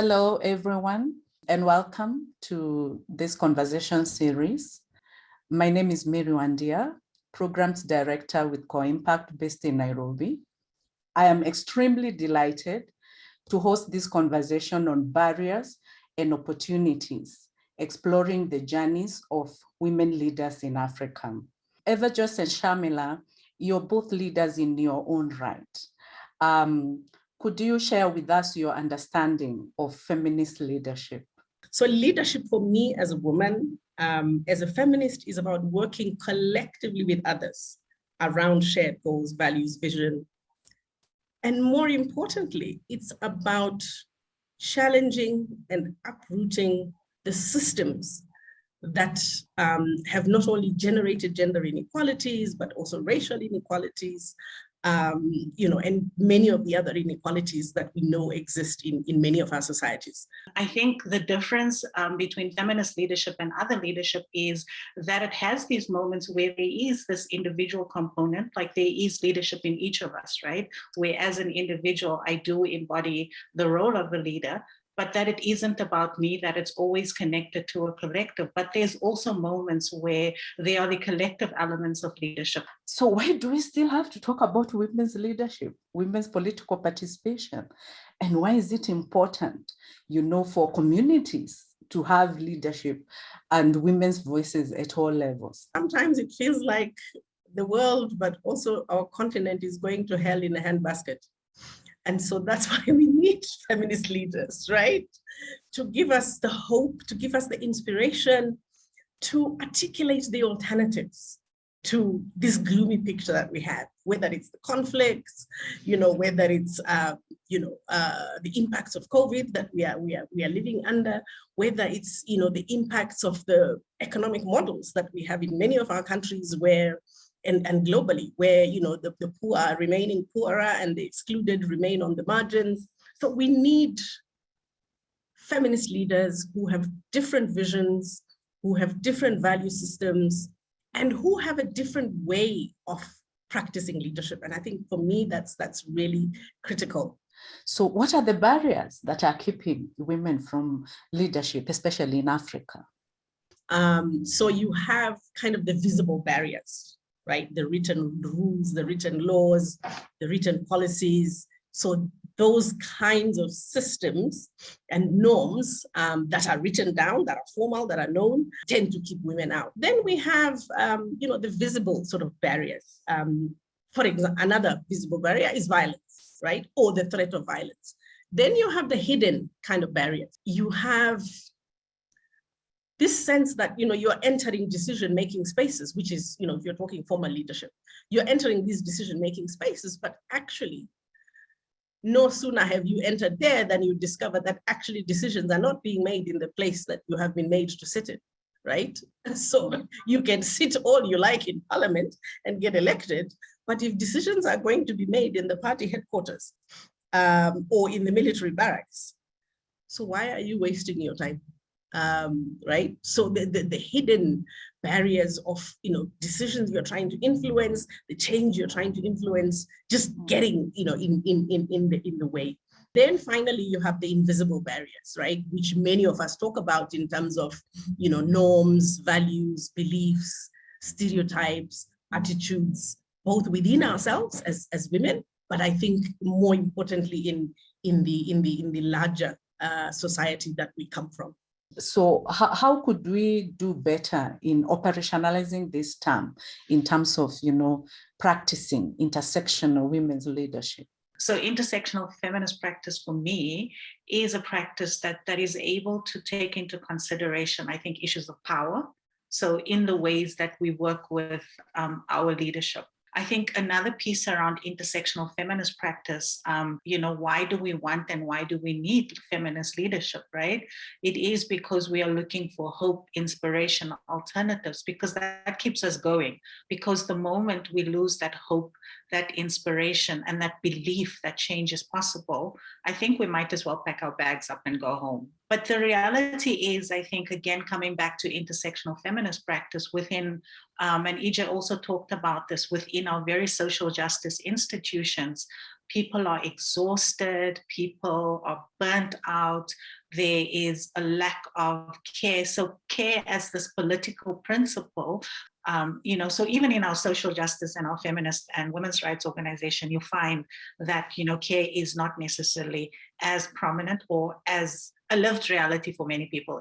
Hello, everyone, and welcome to this conversation series. My name is Wandia, Programs Director with Co-Impact based in Nairobi. I am extremely delighted to host this conversation on barriers and opportunities, exploring the journeys of women leaders in Africa. Everjoyce and Shamila, you're both leaders in your own right. Could you share with us your understanding of feminist leadership? So leadership for me as a woman, as a feminist, is about working collectively with others around shared goals, values, vision. And more importantly, it's about challenging and uprooting the systems that have not only generated gender inequalities, but also racial inequalities, and many of the other inequalities that we know exist in many of our societies. I think the difference between feminist leadership and other leadership is that it has these moments where there is this individual component, like there is leadership in each of us, right? Where as an individual, I do embody the role of a leader, but that it isn't about me, that it's always connected to a collective. But there's also moments where there are the collective elements of leadership. So why do we still have to talk about women's leadership, women's political participation? And why is it important, for communities to have leadership and women's voices at all levels? Sometimes it feels like the world, but also our continent is going to hell in a handbasket. And so that's why we need feminist leaders, right? To give us the hope, to give us the inspiration, to articulate the alternatives to this gloomy picture that we have, whether it's the conflicts, whether it's, the impacts of COVID that we are living under, whether it's, the impacts of the economic models that we have in many of our countries where and globally, where the poor are remaining poorer and the excluded remain on the margins. So we need feminist leaders who have different visions, who have different value systems, and who have a different way of practicing leadership. And I think for me, that's really critical. So what are the barriers that are keeping women from leadership, especially in Africa? So you have kind of the visible barriers, right? The written rules, the written laws, the written policies. So those kinds of systems and norms that are written down, that are formal, that are known, tend to keep women out. Then we have, the visible sort of barriers. For example, another visible barrier is violence, right? Or the threat of violence. Then you have the hidden kind of barriers. You have this sense that, you're entering decision-making spaces, which is, if you're talking formal leadership, you're entering these decision-making spaces, but actually, no sooner have you entered there than you discover that actually decisions are not being made in the place that you have been made to sit in, right? So you can sit all you like in parliament and get elected, but if decisions are going to be made in the party headquarters or in the military barracks, so why are you wasting your time? Right? So the hidden barriers of decisions you're trying to influence, the change you're trying to influence, just getting in the way. Then finally you have the invisible barriers, right? Which many of us talk about in terms of norms, values, beliefs, stereotypes, attitudes, both within ourselves as women, but I think more importantly in the larger society that we come from. So how could we do better in operationalizing this term in terms of, practicing intersectional women's leadership? So intersectional feminist practice for me is a practice that is able to take into consideration, I think, issues of power. So in the ways that we work with our leadership. I think another piece around intersectional feminist practice, why do we want and why do we need feminist leadership, right? It is because we are looking for hope, inspiration, alternatives, because that keeps us going. Because the moment we lose that hope, that inspiration, and that belief that change is possible, I think we might as well pack our bags up and go home. But the reality is, I think, again, coming back to intersectional feminist practice within and EJ also talked about this within our very social justice institutions. People are exhausted, people are burnt out, there is a lack of care. So care as this political principle, so even in our social justice and our feminist and women's rights organization, you find that, care is not necessarily as prominent or as a lived reality for many people.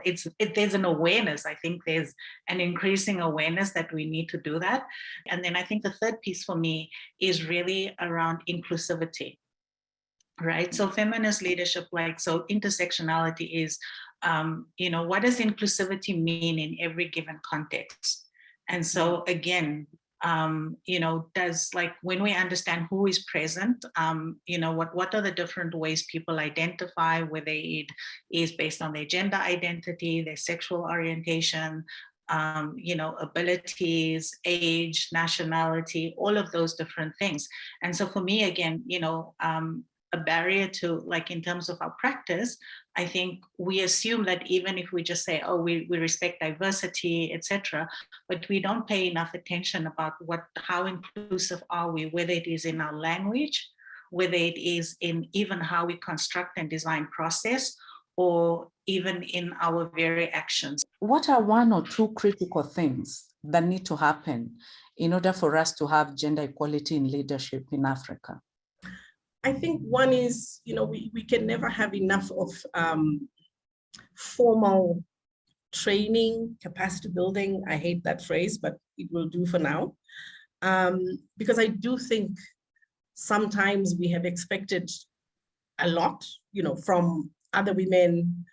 There's an awareness. I think there's an increasing awareness that we need to do that. And then I think the third piece for me is really around inclusivity, right? So feminist leadership, so intersectionality is, what does inclusivity mean in every given context? And so again, does when we understand who is present, what are the different ways people identify, whether it is based on their gender identity, their sexual orientation, abilities, age, nationality, all of those different things. And so for me, again, a barrier to, in terms of our practice, I think we assume that even if we just say, oh, we respect diversity, etc., but we don't pay enough attention about how inclusive are we, whether it is in our language, whether it is in even how we construct and design process, or even in our very actions. What are one or two critical things that need to happen in order for us to have gender equality in leadership in Africa? I think one is, we can never have enough of formal training, capacity building. I hate that phrase, but it will do for now. Because I do think sometimes we have expected a lot, from other women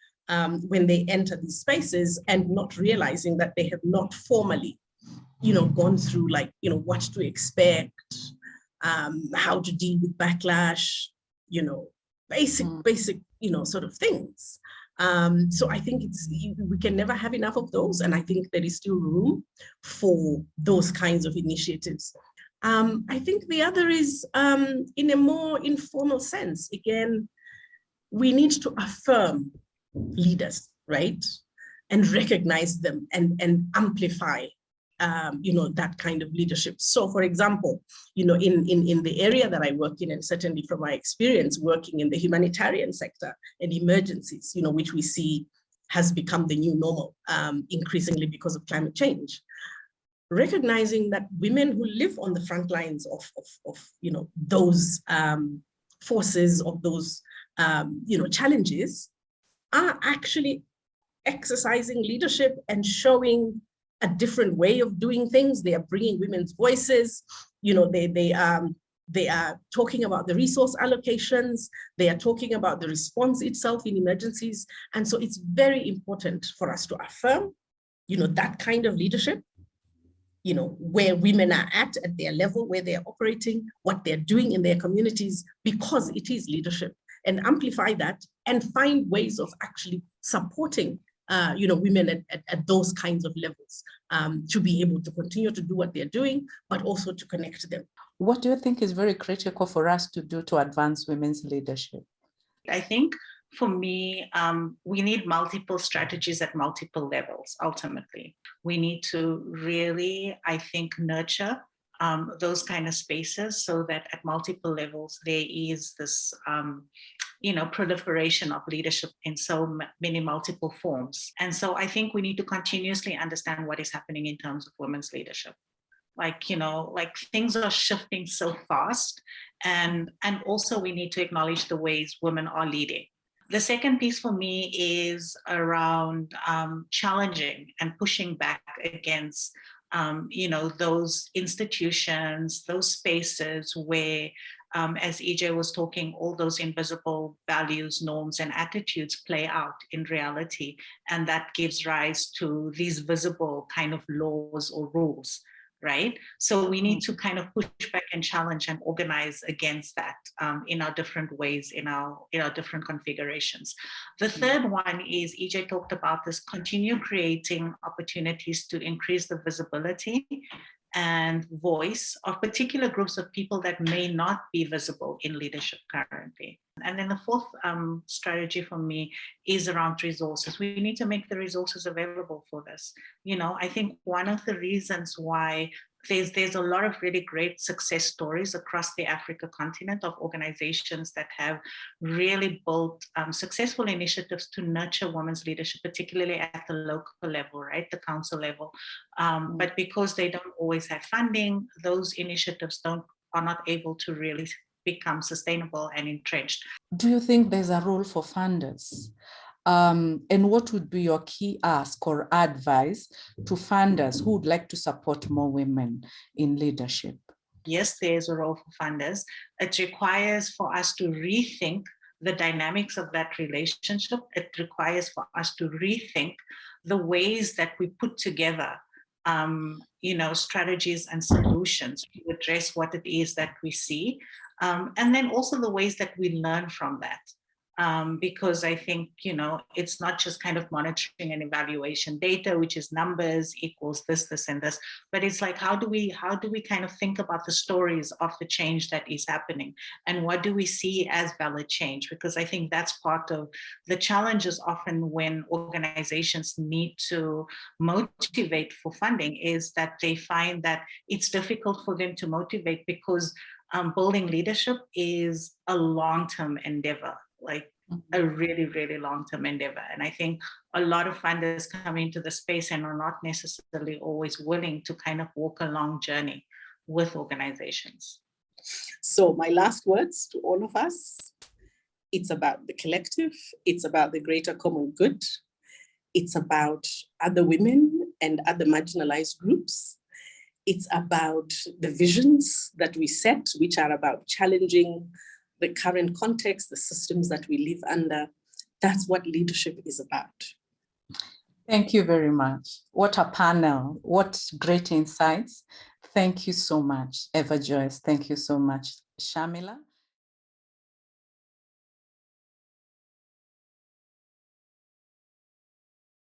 when they enter these spaces, and not realizing that they have not formally, gone through what to expect, how to deal with backlash, basic, sort of things. So I think we can never have enough of those. And I think there is still room for those kinds of initiatives. I think the other is in a more informal sense. Again, we need to affirm leaders, right? And recognize them and amplify that kind of leadership. So for example, in the area that I work in, and certainly from my experience working in the humanitarian sector and emergencies, which we see has become the new normal, increasingly because of climate change, recognizing that women who live on the front lines of those forces, of those challenges, are actually exercising leadership and showing a different way of doing things. They are bringing women's voices. They are talking about the resource allocations. They are talking about the response itself in emergencies. And so it's very important for us to affirm, that kind of leadership, where women are at their level, where they're operating, what they're doing in their communities, because it is leadership, and amplify that and find ways of actually supporting women at those kinds of levels, to be able to continue to do what they're doing, but also to connect them. What do you think is very critical for us to do to advance women's leadership? I think for me, we need multiple strategies at multiple levels, ultimately. We need to really, I think, nurture those kind of spaces so that at multiple levels, there is this proliferation of leadership in so many multiple forms. And so I think we need to continuously understand what is happening in terms of women's leadership. Things are shifting so fast, and also we need to acknowledge the ways women are leading. The second piece for me is around challenging and pushing back against those institutions, those spaces where, as EJ was talking, all those invisible values, norms, and attitudes play out in reality. And that gives rise to these visible kind of laws or rules, right? So we need to kind of push back and challenge and organize against that in our different ways, in our different configurations. The third one is, EJ talked about this, continue creating opportunities to increase the visibility and voice of particular groups of people that may not be visible in leadership currently. And then the fourth strategy for me is around resources. We need to make the resources available for this. You know, I think one of the reasons why there's a lot of really great success stories across the Africa continent of organizations that have really built successful initiatives to nurture women's leadership, particularly at the local level, right, the council level. But because they don't always have funding, those initiatives are not able to really become sustainable and entrenched. Do you think there's a role for funders? And what would be your key ask or advice to funders who would like to support more women in leadership? Yes, there's a role for funders. It requires for us to rethink the dynamics of that relationship. It requires for us to rethink the ways that we put together strategies and solutions to address what it is that we see. And then also the ways that we learn from that. Because I think, it's not just kind of monitoring and evaluation data, which is numbers equals this, this, and this, but it's like, how do we kind of think about the stories of the change that is happening? And what do we see as valid change? Because I think that's part of the challenges often when organizations need to motivate for funding, is that they find that it's difficult for them to motivate because building leadership is a long-term endeavor, like a really, really long-term endeavor. And I think a lot of funders come into the space and are not necessarily always willing to kind of walk a long journey with organizations. So my last words to all of us, it's about the collective, it's about the greater common good, it's about other women and other marginalized groups. It's about the visions that we set, which are about challenging the current context, the systems that we live under. That's what leadership is about. Thank you very much. What a panel. What great insights. Thank you so much, Eva Joyce. Thank you so much, Shamila.